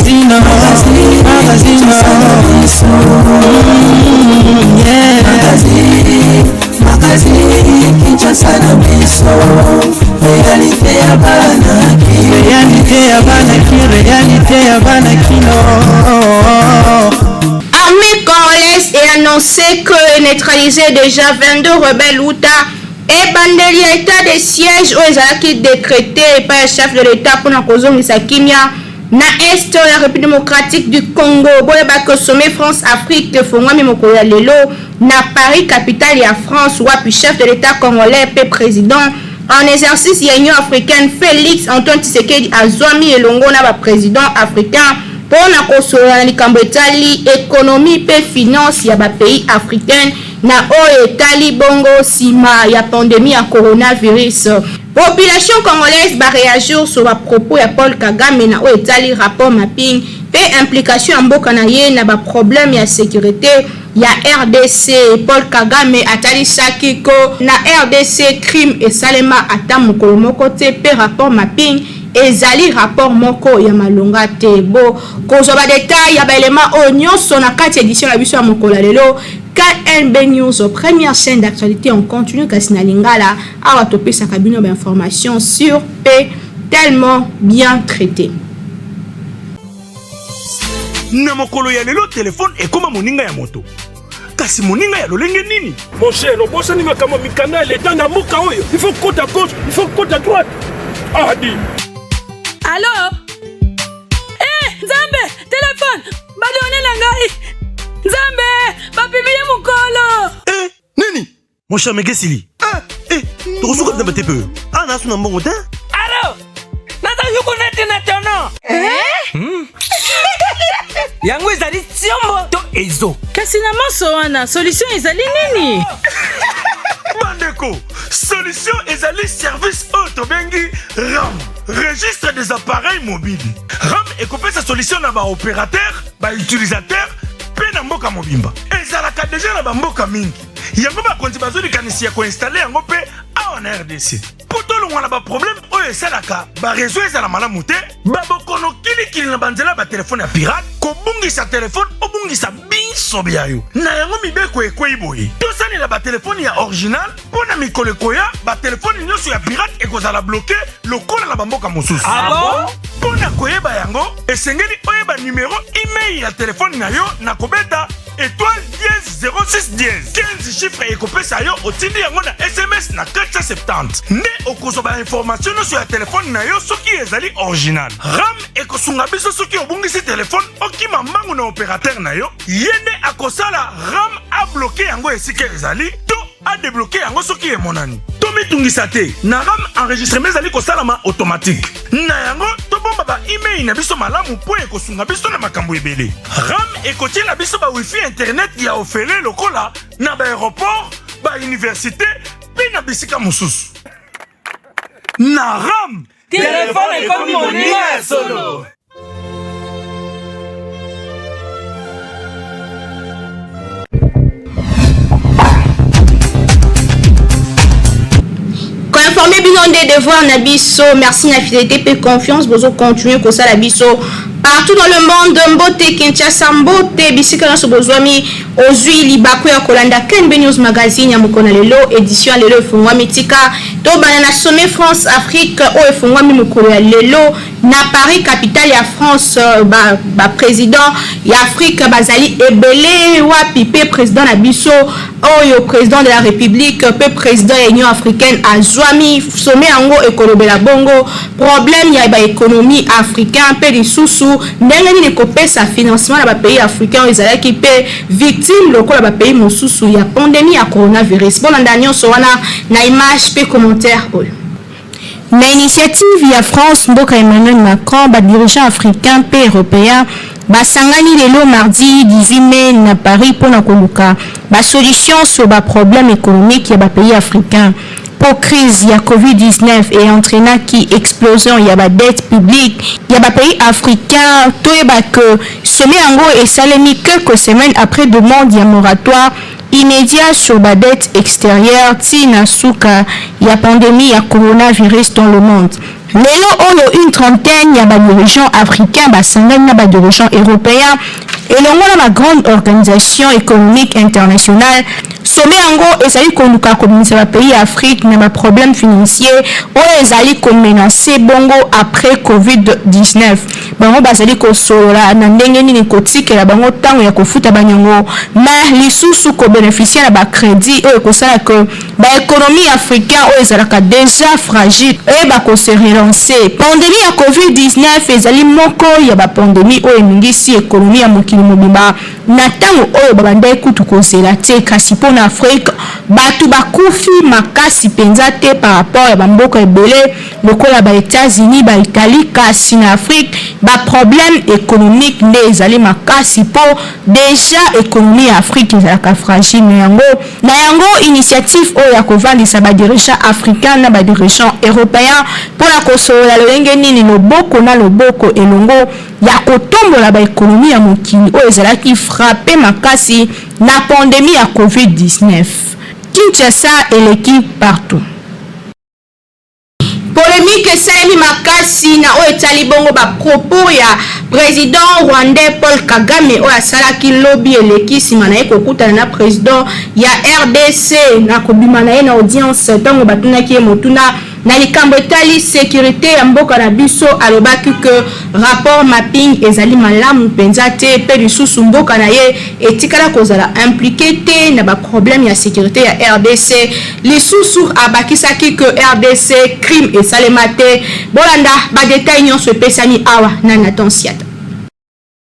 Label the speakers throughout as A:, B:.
A: Armée congolaise est annoncé que neutralisé déjà 22 rebelles Outa et bandeli à état de siège où ils ont décrété par le chef de l'État pour la kozongisa kimia na est de la République démocratique du Congo. Boyeba que sommet France-Afrique fongwami mokoya lelo na Paris capitale ya France wapi chef de l'État congolais pe président en exercice ya Union africaine Félix Antoine Tshisekedi azwami elongo na ba président africain pour na kosola na likambo etali économie pe finance ya ba pays africain na o etali bongo sima ya pandémie ya coronavirus. Population congolaise va réagir sur les propos de Paul Kagame na o etali rapport mapping pe implication en mboka na ye na ba problème ya sécurité ya RDC. Paul Kagame atali sakiko na RDC crime et salema ata mokolo moko te pe rapport mapping ezali rapport moko ya malonga te. Bo kozo ba détail ya ba élément o nyonso na kati édition la biso ya mokolo lelo KNB News, première chaîne d'actualité en continu Kasina Lingala a topé sa cabine d'information sur P tellement bien traité.
B: Namokolo ya lelo téléphone et comme moninga ya moto. Kasi moninga ya lolenge nini?
C: Mon cher, le boss ni makama mikana les dans la moka oyo. Il faut côte à gauche, il faut côte à droite. Ah di.
D: Allô? Eh, Nzambe, téléphone. Badone la ngai. Nzambe, papibile mukolo.
B: Eh, nini? Mon cher Megesili. Tokosuka na batepe. Ana suna mbongo ta?
D: Allô? Nata yuko nete na tono.
E: Yango ezali tiombo to ezo.
D: Kasi na maso wana, solution ezali nini?
B: Bandeko, solution ezali service auto bengi RAM. Registre des appareils mobiles. RAM est sa solution na ba opérateur, ba utilisateur, pe na mboka mobimba. Ezalaka déjà na ba mboka mingi. Yango ba konti bazoli kanisi ya ko installer yango pe a na RDC. Poto longwa ba problème oyo esalaka ba réseau ezala malamu te, ba bokono kili na banzela ba téléphone ya pirate, ko bungisa téléphone obungisa biso biayo. Na yango mibeko ekwe boye. Tosani na ba téléphone ya original, pona mikolo koya ba téléphone nyoso ya pirate ekozala bloqué lokola na bamboka mosusu.
E: Ah bon?
B: Pona koyeba yango, esengeli oyeba numéro email ya téléphone na yo na kobeta étoile 10 06 10 15 chiffres et kopesa yo otindi yango na SMS na 470 nde okozoba information sur ya téléphone na yo soki ezali original. RAM ekosunga biso soki obungisi téléphone okima mbangu na opérateur na yo yende akosala RAM a bloqué yango esika ezali to a débloqué yango soki emonani tomi tungisa te na RAM enregistrement ezali kosalama automatique na yango tobomba ba email na biso malamu po ekosunga biso na makambo ebele. RAM ekotiela biso ba wifi internet ya ofele lokola na ba aéroport ba université pe na bisika mosusu. Na RAM
E: Téléphone comme moninga solo.
A: Informez bien des devoirs Nabiso, merci na fidélité et confiance, vous continuez comme ça Nabiso partout dans le monde. Mbote Kinshasa Mbote bisika na sobozwami ozui libako ya kolanda KNB News magazine ya mokona lelo édition lelo fungwami tika to banana sommet France Afrique o fungwami mokolo ya lelo na Paris capitale ya France. Ba président ya Afrique bazali ebele wapi pe président na biso oyo président de la République pe président ya Union africaine azwami sommet yango ekolobela bongo problème ya ba économie africain pe lisusu ndenge nini kopesa financement na ba pays africains ezalaki pe victime lokola ba pays mosusu ya pandémie ya coronavirus. Bon ndanyo so wana na image pe commentaire oyo na initiative ya France mboka Emmanuel Macron ba dirigeant africain pe européen basangani lelo mardi 18 mai na Paris pour na koluka ba solution sur ba problème économique ya ba pays africains. Pour crise ya COVID-19 et entraîna qui explosion ya ba dette publique ya ba pays africains toyeba que sommet yango et salemi quelques semaines après demande ya moratoire immédiat sur la dette extérieure tina suka ya pandémie ya coronavirus dans le monde. lelo oyo une trentaine ya dirigeants africains basangani na dirigeants européens elongo na ma grande organisation économique internationale sommet yango ezali koluka kominisa ba pays ya Afrique na ba problème financier oyo ezali komenacer bongo après COVID-19 bango bazali kosolola na ndenge nini kotikela bango tango ya kofuta banyango mais lisusu ko bénéficier na ba crédit oyo kosala que ba économie africaine oyo ezalaka déjà fragile et ba ko se relancer pandémie ya COVID-19 ezali moko ya ba pandémie oyo ningisi économie ya mokili mobimba na tango oyo babanda ekutu kozela te kasi pona Afrique batu bakufi makasi penza te par rapport ya bamboka ebele lokola ba États-Unis ba Italie kasi na Afrique ba problème économique nde ezali makasi po déjà économie ya Afrique ezalaka fragile na yango initiative oyo ya kovandisa ba dirigeants africains na ba dirigeants européens pona kosolola lolenge nini loboko na loboko elongo ya kotombola ba économie ya mokili oyo ezalaki frappé makasi na pandémie ya COVID-19. Kinshasa et l'équipe partout. Polémique esalemi makasi na oyo etali bongo ba propos ya président rwandais Paul Kagame oyo asalaki lobby eleki nsima na ye kokutana na président ya RDC na kobima na ye na audience ntango batunaki ye motuna na likambo etali sécurité ya mboka na biso alobaki que rapport mapping ezali malamu mpenza te pe lisusu mboka na ye etikala kozala impliqué te na ba problème ya sécurité ya RDC lisusu abakisaki que RDC crime esalema te bolanda ba détail nyonso epesani awa na Nathan Siata.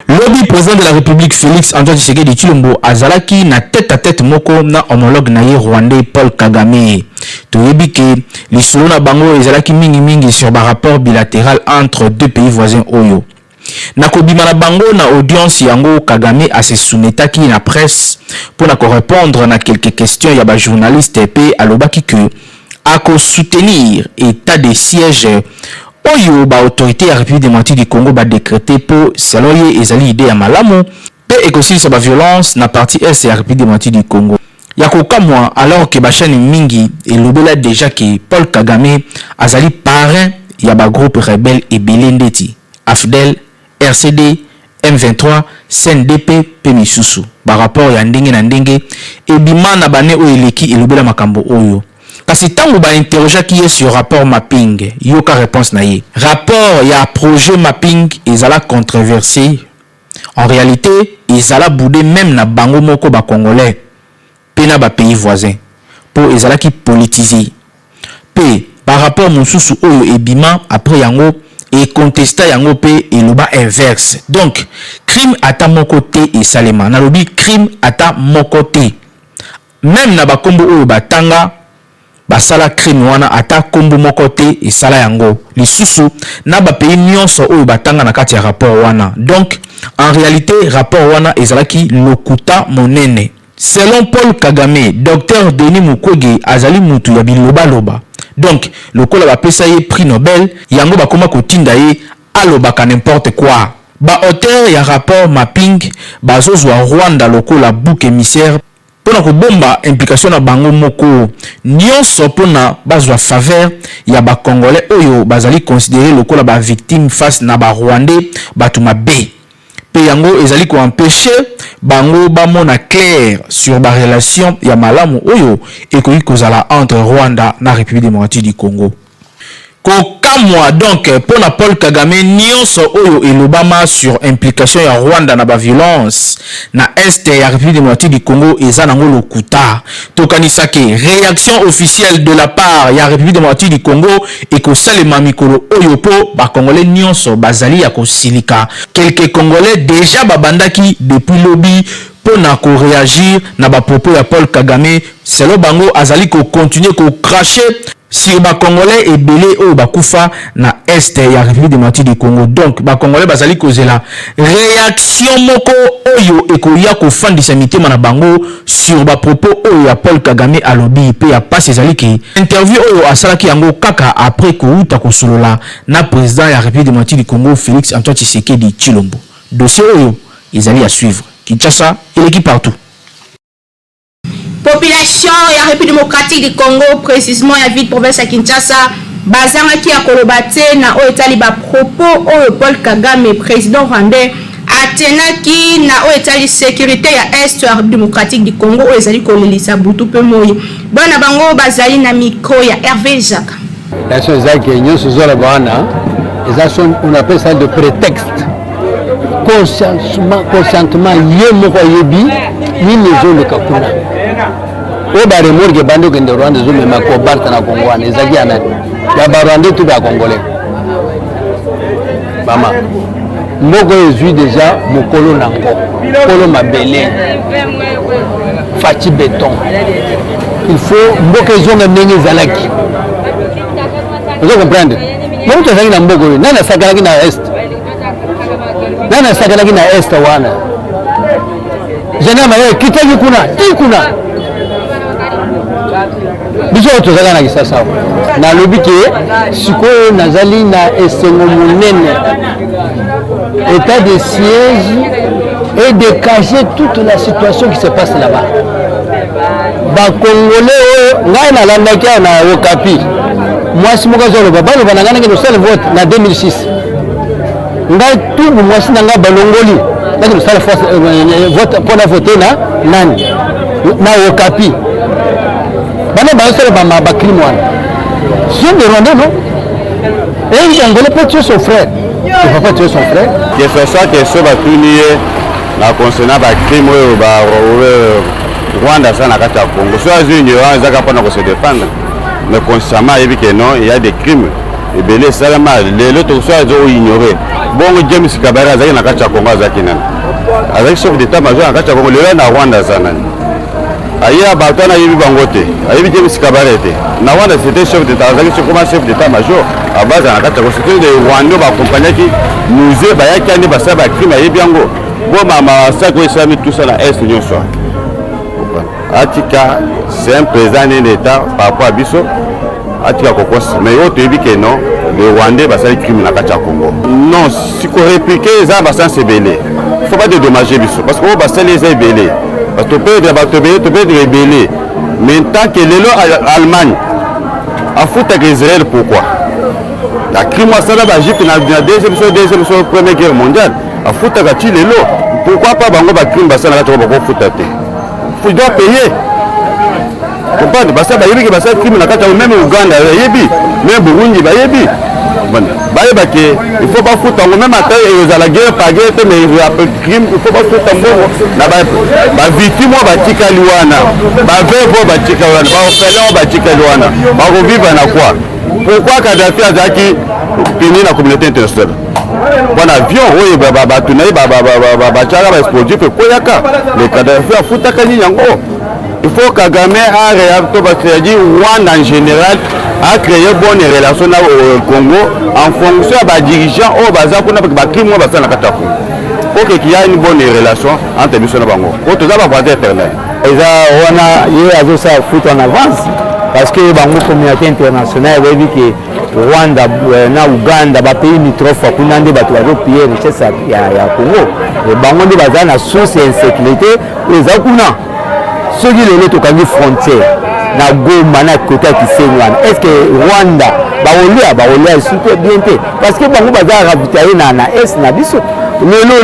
F: Lobby président de la République Félix Antoine Tshisekedi Tshilombo azalaki na tête à tête moko na homologue na ye rwandais Paul Kagame. Toyebi ke lisolo na bango ezalaki mingi sur ba rapport bilatéral entre deux pays voisins oyo. Na kobima na bango na audience yango Kagame a se soumetaki na presse pour na répondre na quelques questions ya ba journaliste pe alobaki que ako soutenir état de siège oyo ba autorité ya République démocratique du Congo ba décréter pour selon ye ezali idée ya malamu pe ekosilisa ba violence na partie est ya République démocratique du Congo. Yako kamwa alors que ba chaîne mingi elobela déjà que Paul Kagame azali parrain ya ba groupe rebelle et Belendeti AFDEL, RCD, M23, CNDP pe misusu ba rapport ya ndenge na ndenge e bima na bane o eleki elobela makambo oyo. Kasi tango ba interroger qui est sur rapport mapping, yoka réponse na ye. Rapport ya projet mapping ezala controversé. En réalité, ezala boudé même na bango moko ba congolais, pe na ba pays voisins. Pour ezala ki politisé. Pe par rapport mosusu oyo ebima après yango et contesta yango pe eloba inverse. Donc crime ata moko te et salema. Na lobi crime ata moko te. Même na ba kombo oyo batanga basala crime wana ata kombo moko te et sala yango lisusu na ba pays nyonso oyo batanga na kati ya rapport wana. Donc en réalité rapport wana ezalaki lokuta monene. Selon Paul Kagame, Dr Denis Mukwege azali mutu ya biloba loba. Donc lokola ba pesa ye prix Nobel yango bakoma kotinda ye alobaka n'importe quoi. Ba auteur ya rapport mapping bazozwa Rwanda lokola bouc émissaire pona ko bomba implication na bango moko nyonso pona bazwa faveur ya ba congolais oyo bazali considérer lokola ba victime face na ba rwandais batuma be pe yango ezali ko empêcher bango ba mona clair sur ba relation ya malamu oyo ekoki kozala entre Rwanda na République démocratique du Congo. Kokamwa donc pona Paul Kagame nyonso oyo elobama sur implication ya Rwanda na ba violence na est ya République démocratique du Congo eza nango lokuta tokanisaki réaction officielle de la part ya République démocratique du Congo et ko salema mikolo oyo po ba congolais nyonso bazali ya kosilika quelques congolais déjà babandaki depuis lobby pona ko réagir na ba propos ya Paul Kagame selo bango azali ko continuer ko cracher si ba congolais ebele o bakufa na est ya République démocratique du Congo. Donc ba congolais bazali kozela réaction moko oyo ekoya ko fandisa mitema na bango sur ba propos oyo ya Paul Kagame alobi pe ya passe ezali ki interview oyo asalaki yango kaka après ko uta ko solola na président ya République démocratique du Congo Félix Antoine Tshisekedi Tshilombo. Dossier oyo ezali à suivre. Kinshasa et l'équipe partout.
A: Population ya République démocratique du Congo, précisément la ville province à Kinshasa, bazangaki ya koloba te na oyo etali bapropos oyo Paul Kagame président rwandais atenaki na oyo etali sécurité ya est ya démocratique du Congo oyo ezali kolelisa butu mpe moi bana bango bazali na micro ya Hervé Jacques.
G: La chose est que nous sommes bana on appelle ça de prétexte consentement yemo yebi ni lezo le kakuna o ba remorque bando ke ndo Rwanda zo mema ko barta na Congo wana ezaki ana ya ba Rwanda tu ba Congolais mama mboko ezui déjà mokolo nango kolo mabele faci béton il faut mboko ezonga ndenge zalaki vous comprenez mboko ezalaki na mboko nana sakalaki na est nana sakalaki na est wana jenama ye kitaki kuna biso tozalaka na kisasa nalobi ke sikoyo nazali na esengo monene état de siège et de cacher toute la situation qui se passe là-bas. Congolais, ngai nalandaki na Okapi. Mwasi moko zoloba balo banangana ke nosala vote na 2006. Ngai tubu mwasi nanga balongoli. Ngai nosala vote pour voter na nani? Na Okapi. Bana basala ba crime wana. C'est des Rwandais non? Et les Congolais peuvent tuer son frère. Il ne faut pas tuer son frère.
H: Que ce soit que ce soit puni la concernant le crime au Rwanda, ça n'a pas de Congo. Soit ils ont se défendre, mais consciemment, il y a des crimes. Et bien, les salama, les autres soit ils ont ignoré. Bon, James Kabara, il y a un Congo avec chef d'état-major, il y a un Congo, il y a un Rwanda. Aïe, Batana Yibi Bangote, Aïe James Kabarete. Nawanda c'était chef d'état, comment chef d'état-major. À base de la constitution de Rwanda, accompagné qui nous est bayakani basaba crime Aïe Biango. Bon, maman, ça que ça met tout ça là, est union soit. Atika, c'est un président d'État par rapport à Bisso. Atika Kokos, mais autre dit que non, le Rwandais basaba crime na Kacha Congo. Non, si qu'on réplique, ça va sans se béler. Il ne faut pas dédommager Bisso, parce qu'on va basaba les ébélés. Parce que tu peux te rébeller. Mais tant que l'Allemagne a foutu avec Israël, pourquoi? La crime ça là, Égypte dans la deuxième première guerre mondiale a foutu avec Chili. Pourquoi pas bango ba crime ça là tu vas pas foutre? Tu dois payer. Comprendre? Parce que ba yebi que ça crime na kata même Ouganda yebi, même Burundi ba yebi. Il ne faut pas foutre même à terre la guerre par guerre, mais il crime, il ne faut pas foutre en bon. La victime va tika luana, la veuve va tika luana, la orphelin va tika luana, va revivre à quoi? Pourquoi Kadhafi a dit qu'il la communauté internationale? Bon avion, oui, explosif, le Kadhafi a foutu à Yango. Il faut que Kagame a réagi Rwanda en général a créé bonne relation au Congo en fonction des dirigeants au bazar pour ne crime au bazar na Katako. Pour qu'il y ait une bonne relation entre les missions bango. Pour tout ça va voir éternel.
G: Et ça on a eu à ça foot en avance parce que bango communauté internationale a vu que Rwanda na Uganda ba pays limitrophes kuna nde bato bazo payer richesse ya Congo. Et bango nde bazar na source insécurité eza kuna. Ceux qui les tokangi frontière na Goma na côté Kisenyi wana est-ce que Rwanda baolia super bien te parce que bango baza ravitailler na est na biso lelo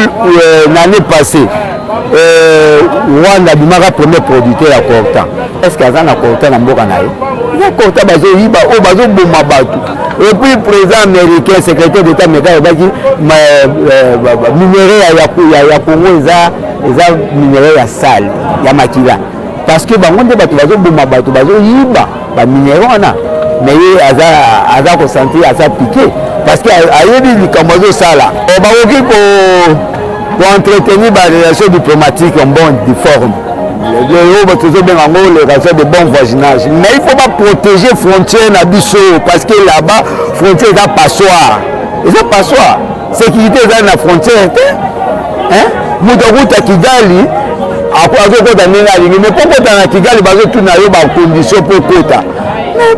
G: l'année passée Rwanda bimaka premier producteur ya coltan est-ce que azana coltan na mboka na ye ya coltan bazo yiba o bazo boma batu et puis président américain secrétaire d'état américain baki minerai ya Congo eza minerai ya sale ya makila parce que bango nde bato bazoboma bato bazoyiba baminero wana mais ye aza kosentir aza piqué parce que ayebi likambo azosala bakoki koentretenir barelation diplomatique en bonne forme oyo tozobenga yango les relations de bon voisinage mais il faut pas protéger frontière na biso parce que là-bas frontière eza passoire sécurité eza na frontière te moto akuta Kigali azokota ndenge alingi mais mpo kota na Kigali bazotuna yo bacondition mpo kota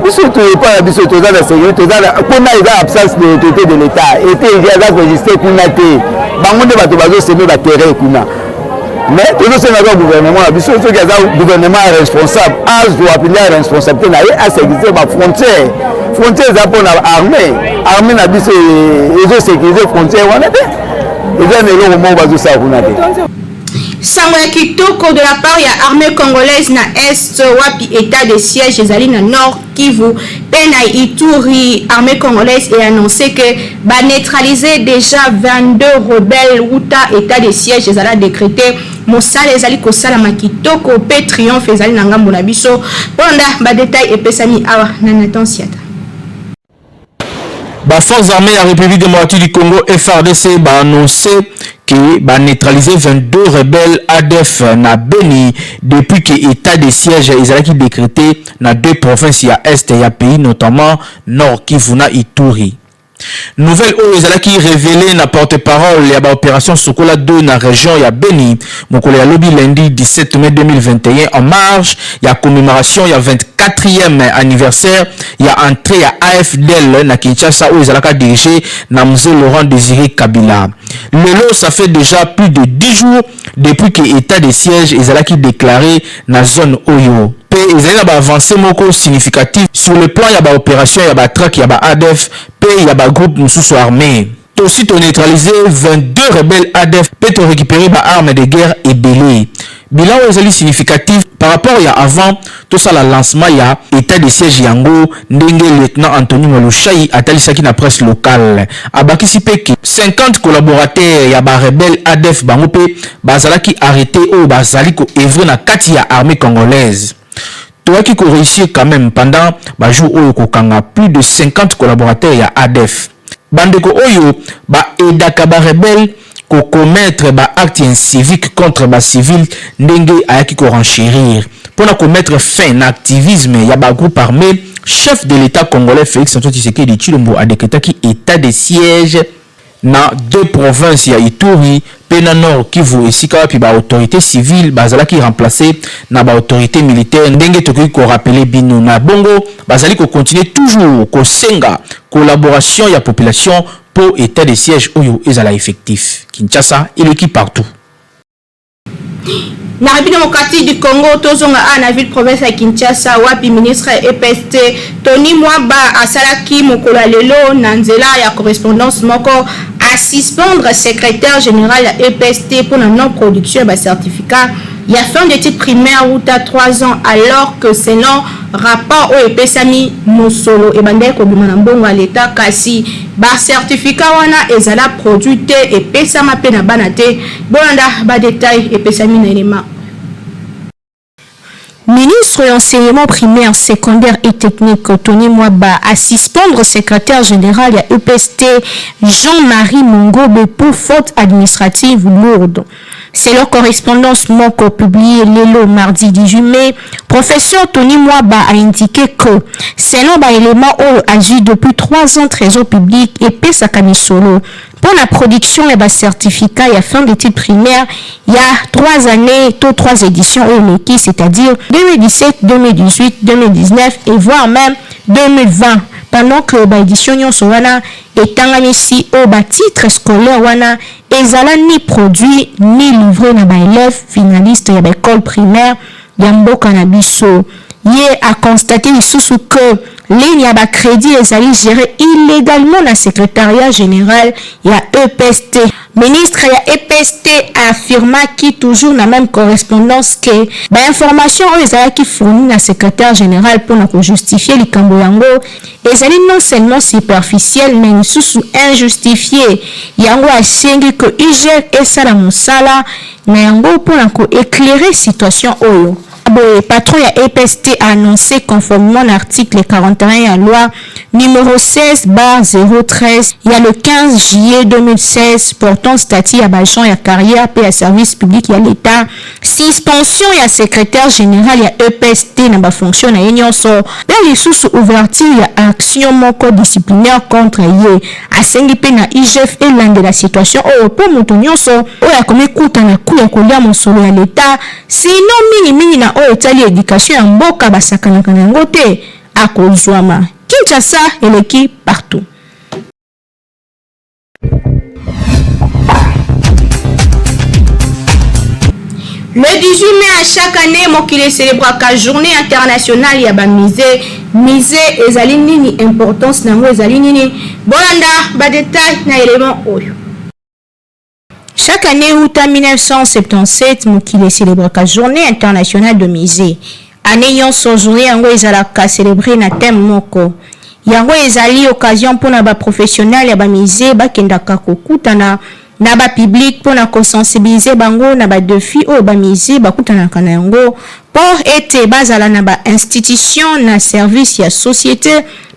G: biso toyepa na biso toza na sécurité mpona eza absence de l'autorité de l'état ete aza registre kuna te bango nde bato bazoseme baterrain kuna mais tozosenga gouvernement na biso soki aza gouvernement responsable azwa pili ya responsabilité na ye asécurité bafrontière frontière eza mpona armée na biso ezosécurize frontière wana te eza na eloko moko bazosala kuna te.
A: Sango ya kitoko de la part ya armée congolaise na est wapi état de siège ezali na nord Kivu pe na Ituri. Armée congolaise est annoncé que va neutraliser déjà 22 rebelles uta état de siège ezala décrété. Mosala ezali kosala makitoko pe triomphe ezali na ngambo na biso. Ponda ba détail epesami awa na Nathan Siata.
F: Ba forces armées de la République démocratique du Congo FARDC ba annoncé que va neutraliser 22 rebelles ADF na Beni depuis que état de siège ezalaki décrété na deux provinces ya est ya pays notamment Nord Kivu na Ituri. Nouvelle oyo ezalaki révélée na porte-parole ya ba opération Sokola 2 na région ya Beni mokolo ya lobi lundi 17 mai 2021 en marge ya commémoration ya 24e anniversaire ya entrée ya AFDL na Kinshasa oyo ezalaka dirigé na Mzee Laurent Désiré Kabila. Lelo ça fait déjà plus de 10 jours depuis que état de siège ezalaki déclaré na zone oyo. Ils ont avancé moko significatif sur le plan ya ba opération ya ba traque ya ba ADF pe ya ba groupe mususu armé. Aussi to neutraliser 22 rebelles ADF pe to récupérer ba armes de guerre et belé. Bilan ezali significatif par rapport ya avant tout ça la lancement ya état de siège yango ndenge lieutenant Anthony Molushai atalisaki na presse locale. Abakisi pe que 50 collaborateurs ya ba rebelles ADF bango pe bazalaki arrêté ou bazali ko œuvrer na kati ya armée congolaise. Qui a réussi quand même pendant ba jour oyo kokanga plus de 50 collaborateurs ya ADF. Bandeko oyo ba edaka ba rebelle ko commettre ba acte civique contre ba civil ndenge ayaki ko renchérir pour na commettre fin na activisme ya ba groupe armé. Chef de l'état congolais Félix Antoine Tshisekedi Tshilombo a décrété qui état de siège na deux provinces ya Ituri pe na Nord Kivu esika wapi ba autorité civile bazalaki remplacer na ba autorité militaire ndenge tokoki ko rappeler bino na bongo bazali ko continuer toujours ko senga collaboration ya population pour état de siège oyo ezala effectif. Kinshasa et partout.
A: Na République démocratique du Congo, tozonga na ville province ya Kinshasa wapi ministre EPST Tony Mwaba asalaki mokola lelo na nzela ya correspondance moko à suspendre secrétaire général ya EPST pour la non production de certificat il y a fin d'études primaires ou à 3 ans alors que selon rapport au EPSAMI Mosolo et bandé ko bimana mbongo à l'état kasi ba certificat wana ezala produit te EPSAMA pe na banate bolanda ba détail EPSAMI na élément. Ministre de l'enseignement primaire, secondaire et technique Tony Mwaba a suspendre secrétaire général à EPST Jean-Marie Mongobe pour faute administrative lourde. C'est leur correspondance Moko publiée le mardi 18 mai. Professeur Tony Mwaba a indiqué que selon l'élément agi depuis 3 ans trésor public et Pesakami Solo pour la production et le certificat il y a fin d'études primaires il y a 3 années, 3 éditions au c'est-à-dire 2017, 2018, 2019 et voire même 2020 pendant que l'édition Nyonsowana est ici au titre scolaire wana ezala ni produit ni livré na ba élèves finalistes ya école primaire ya mboka na biso. Hier a constaté sous que ligne ya ba crédit ezali géré illégalement na secrétariat général ya EPST. Ministre ya EPST affirma qui toujours na même correspondance que ba information ezali qui fourni na secrétaire général pour na justifier likambo yango ezali non seulement superficiel mais sous injustifié yango asengi que IGF esala musala na yango pour na ko éclairer situation oyo. Le patron de EPST a annoncé conformément à l'article 41 à la loi numéro 16/013 il y a le 15 juillet 2016 portant statut à Bajon et à carrière et à service public et à l'État suspension et à secrétaire général et à EPST n'a pas fonctionné à union so là les sous ouverture et action moko disciplinaire contre yé à sengipe na IGF et l'un de la situation pour moutonio so a comme écoute na coup ya kolia mon solo à l'État sinon mini na etali éducation ya mboka basakanaka na yango te akozwama. Kinshasa eleki partout. Le 18 mai à chaque année, mokili célèbre la journée internationale ya ba musée. Musée ezali nini importance nango ezali nini? Bolanda ba détail na élément oyo. Chaque année août 1977, mokili célèbre la journée internationale de musée. Année nyonso journée yango ezalaka célébrer na thème moko. Yango ezali occasion mpona ba professionnel ya ba musée bakendaka kokutana na ba public pour na sensibiliser bango na ba défi o ba musée bakutana kana yango pour ete bazala na ba institution na service ya société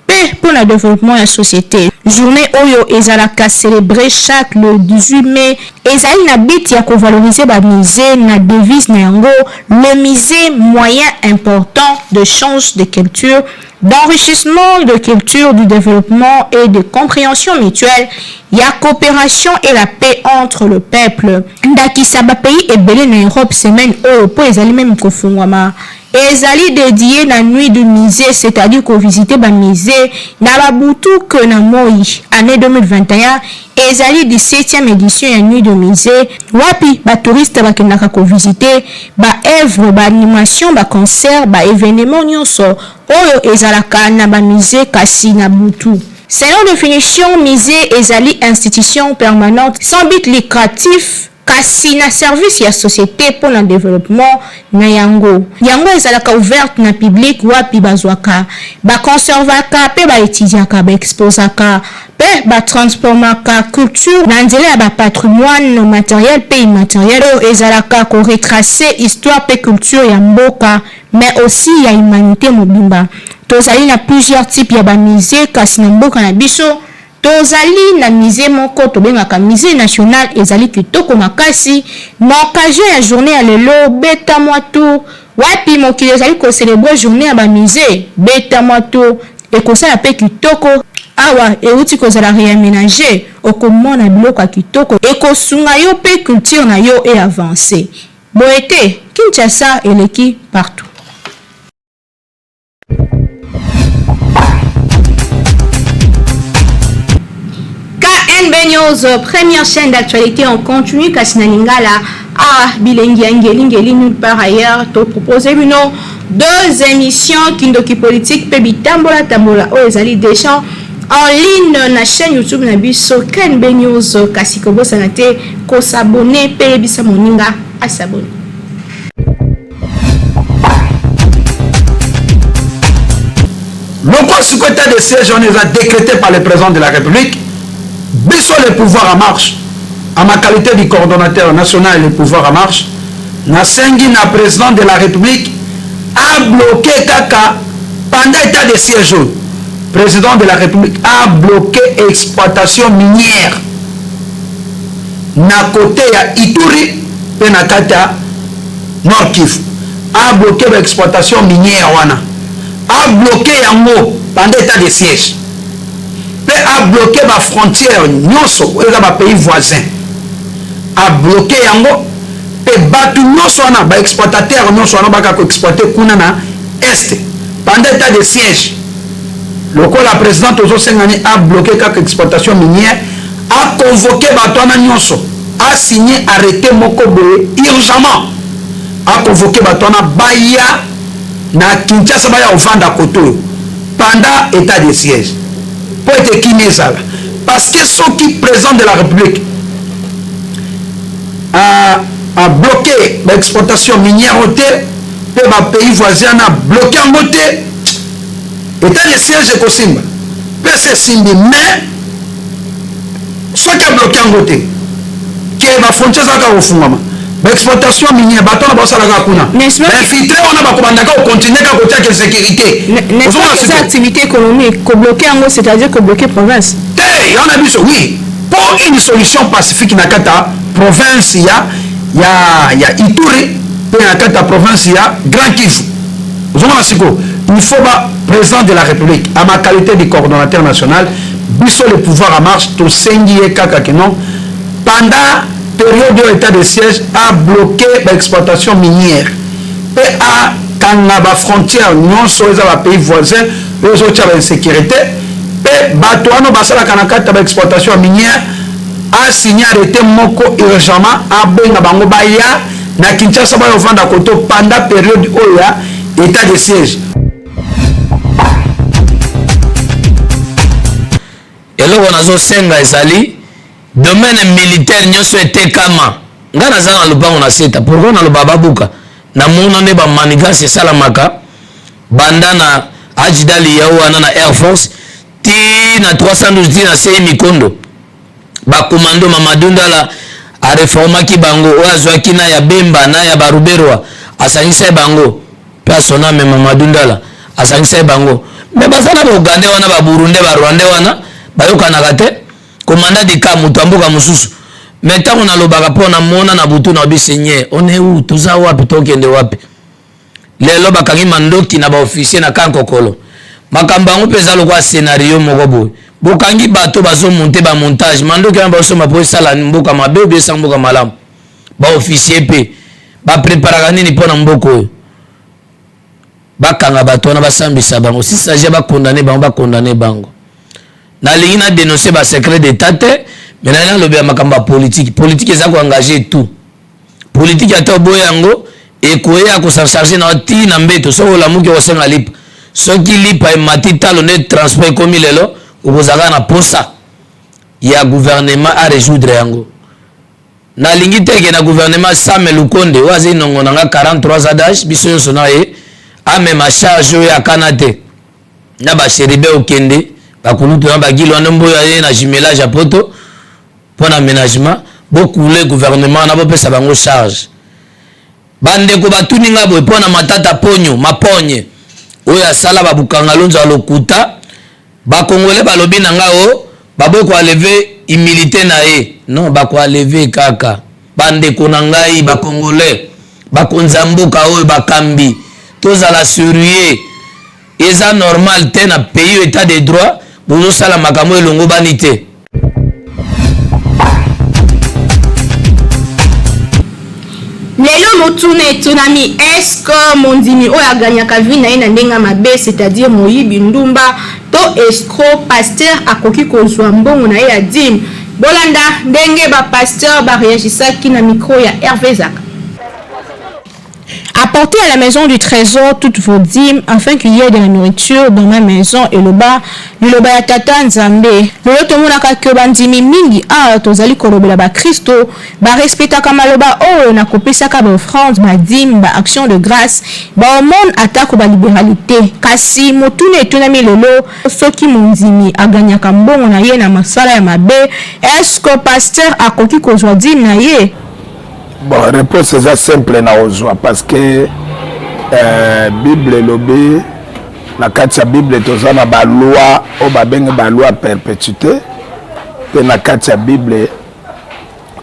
A: pe pour le développement ya société. Journée oyo ezalaka célébrer chaque le 18 mai ezali na but ya ko valoriser ba musée na devise na yango le musée moyen important de change de culture, d'enrichissement de culture, du développement et de compréhension mutuelle, il y a coopération et la paix entre le peuple. Ndakisa ba pays ebele na Europe semaine oyo po ezali même kofungwama. Ezali dédié na nuit du musée, c'est-à-dire qu'on visite ba musée na ba butu que na moi année 2021 ezali 17e édition ya nuit du musée wapi ba touriste ba kendaka ko visiter ba œuvre ba animation ba concert ba événement nyonso oyo ezalaka na ba musée kasi na butu. Selon définition, musée ezali institution permanente sans but lucratif kasi na service ya société pour le développement na yango. Yango ezalaka ouverte na public wapi bazwaka ba conservaka pe ba étudiaka ba exposaka pe ba transformaka culture na nzela ya ba patrimoine matériel pe immatériel ezalaka ko retracer histoire pe culture ya mboka mais aussi ya humanité mobimba. Tozali na plusieurs types ya ba musée kasi na mboka na biso. Tozali na musée moko tobengaka musée national ezali kitoko makasi na occasion ya journée ya lelo beta moto wapi mokili ezali ko célébrer journée ya ba musée beta moto e kosala pe kitoko awa euti kozala réaménager okomona biloko ya kitoko e kosunga yo pe culture na yo e avancer boete Kinshasa eleki partout. KNB News, première chaîne d'actualité en continu Kasina Lingala bilengi ngeli nulle part ailleurs to proposer deux émissions Kindoki politique pe bitambola tambola o ezali déjà en ligne na chaîne YouTube na biso KNB News kasi ko bosana te ko s'abonner pe bisa moninga à s'abonner.
I: Le quoi sous état de siège on est décrété par le président de la République. Bissot le pouvoir en marche, à ma qualité de coordonnateur national le pouvoir en marche, Nasengi na président de la République a bloqué Kaka pendant l'état de siège. Président de la République a bloqué exploitation minière. Na côté ya Ituri, pe na kata Nord Kivu. A bloqué l'exploitation minière wana. A bloqué yango pendant l'état de siège. A bloqué la frontière nyonso eza ba pays voisins a bloqué yango pe batu nyonso na ba exploitateur nyonso na baka ko exploiter kuna na est pendant état de siège le quoi la présidente ozo sengani a bloqué kaka exploitation minière a convoqué batu na nyonso a signé arrêté moko boye urgemment a convoqué batu na baya na Kinshasa baya ovanda koto pendant état de siège. Pour être qui n'est ça parce que ceux qui président de la République a bloqué l'exportation minière au thé, et les pays voisins a bloqué en beauté. État de siège de Kosimba. C'est Simbi, mais soit qui a bloqué en beauté, qui est la frontière à Kofungama. L'exploitation minière, bâton à Bossa la Kuna. L'infiltré, on a pas au continent à côté de sécurité.
A: N'est-ce pas que cette activité économique, que bloquer en gros, c'est-à-dire que bloquer province?
I: On a vu ça, oui. Pour une solution pacifique dans la province, il y a Ituri, et dans la province, il y a Grand Kivu. Il faut que président de la République, à ma qualité de coordonnateur national, Bissot le pouvoir en marche, tout Sengi et Kakakenon, pendant période de l'état de siège a bloqué l'exploitation minière et a quand la frontière non sur les pays voisins les autres ont insécurité et batoano basala kanakata l'exploitation minière a signé arrêté moko urgemment a benga bango baya na Kinshasa ba yovanda koto pendant période oya état de siège.
J: eloko nazosenga ezali domaine militaire nyonso etekama nga naza na lupango na seta pourkoi naloba babuka namona nde bamanigance esalamaka banda na ajidali yao wana na air force ti na 312 ti na sei mikondo bakomando Mamadou Ndala areformaki bango oyo azwaki na ya Bemba na ya Baruberwa asangisa bango mpe asoname Mamadou Ndala asangisa bango me baza na baugande wana baburunde barwande wana bayokanaka te komanda dika moto amboka mosusu me ntango nalobaka mpo na mona na butu na bisenye one u toza wapi tokende wapi lelo bakangi mandoki na baofisier na kankokolo makambo yango mpe eza lokwa scenario moko boye bokangi bato bazomonte bamontage mandoki wana baosomba mpo esala mboka mabe obi esala mboka malamu baofisier mpe bapreparaka nini mpo na mboka oyo bakanga bato wana basambisa bango si sagia bakondane bango nalingi na dénoncer ba secret d'état te mais na lobi ya makambo politique eza ko engager tout politique ata boye yango ekoya ko charger na ti na mbeto so la muki osenga lipa soki lipa e matita lo ne transport komi lelo okozaka na posa ya gouvernement à résoudre yango nalingi teke na gouvernement Sam Lukonde wazi nongo nanga 43 adage biso nyonso na ye amema charge ya kanate na ba cheribe okende bakulutu na bagilo wana mboyo ye na jumelage ya poto pona aménagement bokule gouvernement na bopesa bango charge bandeko batuninga boye pona matata ponyo maponye oyo asala babukanga lonzo alokuta bakongole balobi na ngao baboye ko lever humilité na ye non bako lever kaka bandeko na ngai bakongole bakonzambuka oyo bakambi tozala surveiller eza normal te na pays état de droit bozo sala makambo elongo bani te.
A: lelo motuna etunami est-ce que mondimi oyo aganyaka vi na ye na ndenge mabe c'est-à-dire moyibi ndumba to escroc pasteur akoki kozwa mbongo na ye ya dîme bolanda ndenge bapasteur bareagisaki na micro ya Hervé Zaka.
K: Apportez à la maison du trésor toutes vos dîmes afin qu'il y ait de la nourriture dans ma maison et le loba ya tata nzambe lelo tomonaka ke bandimi mingi a tozali kolobela ba Kristo ba respectaka maloba oyo na kopesaka ba offrande ba dîme ba action de grâce ba omone atako ba libéralité kasi motune etunami lelo soki mondimi aganyaka mbongo na ye na masala ya mabe est-ce que pasteur akoki kozwa dîme na ye?
L: Bon, réponse est simple na ozwa parce que Bible lobi na kati ya Bible toza na ba loi o ba benga ba loi perpétuité pe na kati ya Bible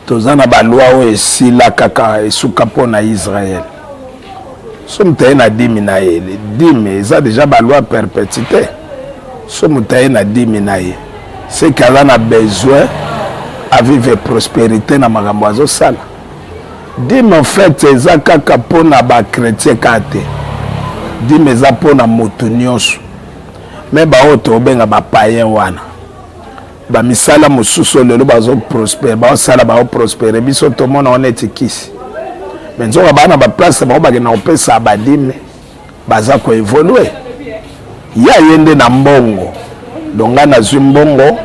L: toza na ba loi o esila kaka esuka pona Israël somme te na dimi na ye dimi eza déjà ba loi perpétuité somme te na dimi na ye c'est qu'il a besoin à vivre prospérité na makambo azo sala dime en fait eza kaka pona ba chrétien kate dime eza pona moto nyonso me bao tobenga ba païen wana ba misala mosusu lelo bazo prospérer ba sala ba prospérer biso to mona on etikisi mais nzoka bana ba place ba ba na opesa ba dime baza ko évoluer ya yende na mbongo donga na zimbongo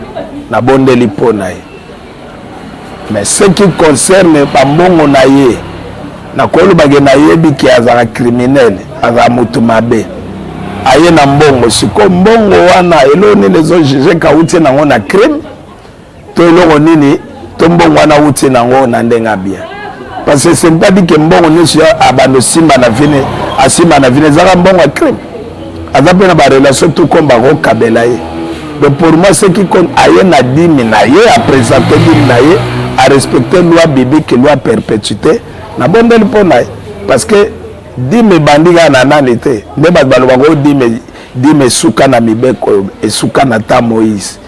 L: na bondeli pona ye. Mais ce qui concerne Bambongo Naye, na kolo bagena yebi ki azara criminel, azara mutu mabe. Aye na mbongo, siko mbongo wana elo ni les autres juges kauti na ngona crime, to elo nini to mbongo wana uti na ngona ndenga bien. Parce que c'est pas dit que mbongo nyusi abando simba na vine, asimba na vine zara mbongo a crime. Azape na ba relation tout comme ba ko kabela ye. Donc pour moi ce qui compte aye na dimi na ye a présenter dimi na ye à respecter loi biblique et loi perpétuité na bondeli pona parce que dime bandika na nani te nde bato balobaka dime suka na mibeko esuka na ta Moïse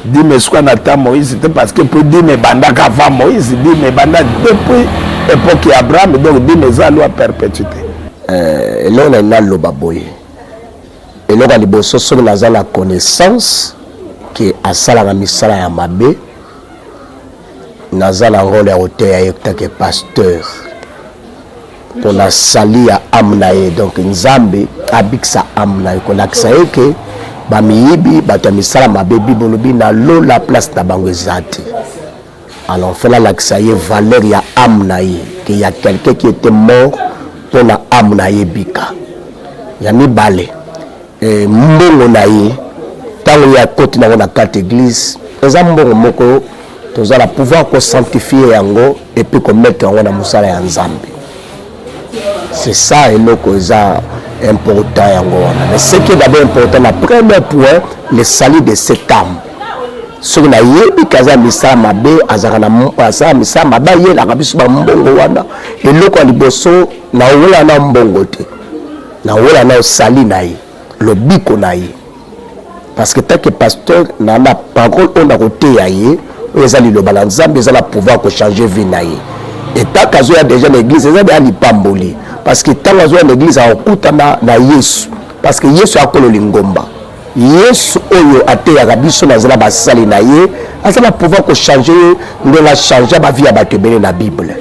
L: dime suka na ta Moïse te parce que pour dime bandaka avant Moïse dime banda depuis époque ya Abraham donc dime eza loi perpétuité
M: eloko na loba boye eloko liboso soki naza na connaissance ke asalaka misala ya mabe naza na rôle ya oteya ye que pasteur kona sali ya amna ye donc nzambe abikisa amna ye kona kisaeke ba miyibi bato misala mabebi bolobi na lo la place na bango ezati. Alors fait la kisaye valeur ya amna ye qu'il y a quelqu'un qui était mort pour la amna ye bika. Ya mibale mbongo na ye tango ya côté na carte église eza mbongo moko toza la pouvoir ko sanctifier yango et puis ko mettre yango na musala ya nzambe. C'est ça eloko eza important yango wana. Mais ce qui est d'abord important, le premier point, le salut de cette âme. Ce qu'on a yebi kaza misa mabe azaka na mpasa misa mabe ye la kabisu ba mbongo wana eloko liboso na wala na mbongo te. Na wala na sali na ye, le biko na ye. Parce que tant que pasteur na la parole on a côté ya ye, ezali le balanzambe ezala pouvoir ko changer vie na ye. Et tant que a déjà l'église ezali ali pamboli parce que tant que l'église a okutana na Yesu parce que Yesu akolo lingomba. Yesu oyo ate ya biso na zala basali na ye, azala pouvoir ko changer ndela changer ba vie ya bato ebele na Bible.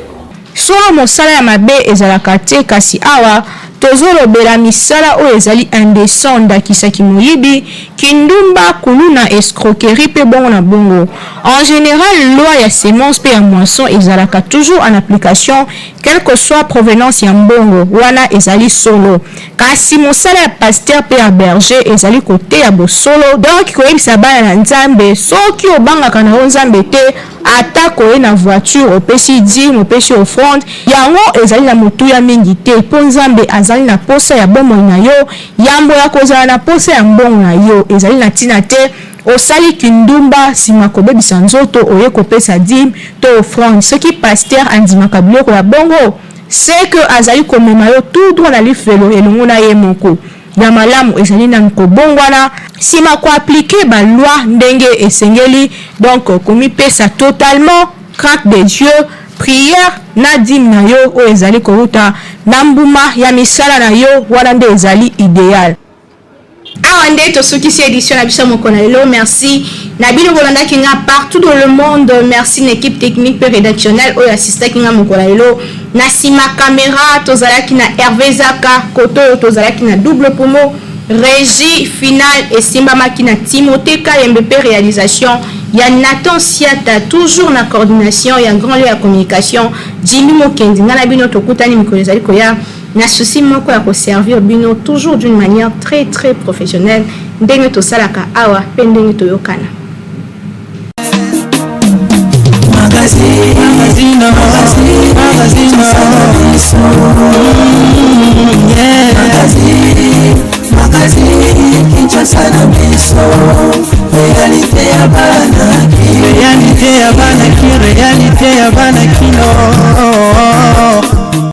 K: Solo mosala ya mabe ezalaka te kasi awa tozolobela misala oyo ezali indécent ndakisaki moyibi kindumba kuluna escroquerie pe bongo na bongo. En général loi ya semence pe ya moisson ezalaka toujours en application quelle que soit provenance ya mbongo wana ezali solo. Kasi mosala ya pasteur pe ya berger ezali kote ya bosolo donc koyebisa bana na nzambe soki obangaka na nzambe te atako e na voiture opesi dîme opesi offrande yango ezali na motuya mingi te po nzambe azali na posa ya bomoi na yo yambo ya kozala na posa ya mbongo na yo ezali na tina te osali kindumba sima kobebisa nzoto oye kopesa dîme to offrande soki pasteur andimaka biloko ya bongo c'est que azali komema yo tout droit na lifelo elongo na ye moko ya malamu ezali na nkobongwana sima ko appliquer ba loi ndenge esengeli donc komipesa totalement crainte de Dieu prière na dîme na yo o ezali koruta na mbuma ya misala na yo wana nde ezali idéal.
A: Awa nde tosukisi édition na biso moko na lelo. Merci na bino bolandaki nga partout dans le monde. Merci na équipe technique pe rédactionnelle oyo assistaki nga moko na lelo. Na sima caméra tozalaki na Hervé Zaka koto tozalaki na double promo régie finale et simba makina Timothée Kayembe réalisation ya Nathan Siata toujours na coordination ya grand lieu ya communication Jimmy Mokendi ngana bino tokutani mikolo ezali koya na souci moko ya ko servir bino toujours d'une manière très très professionnelle ndenge to salaka awa pe ndenge to yokana
N: Réalité ya bana kino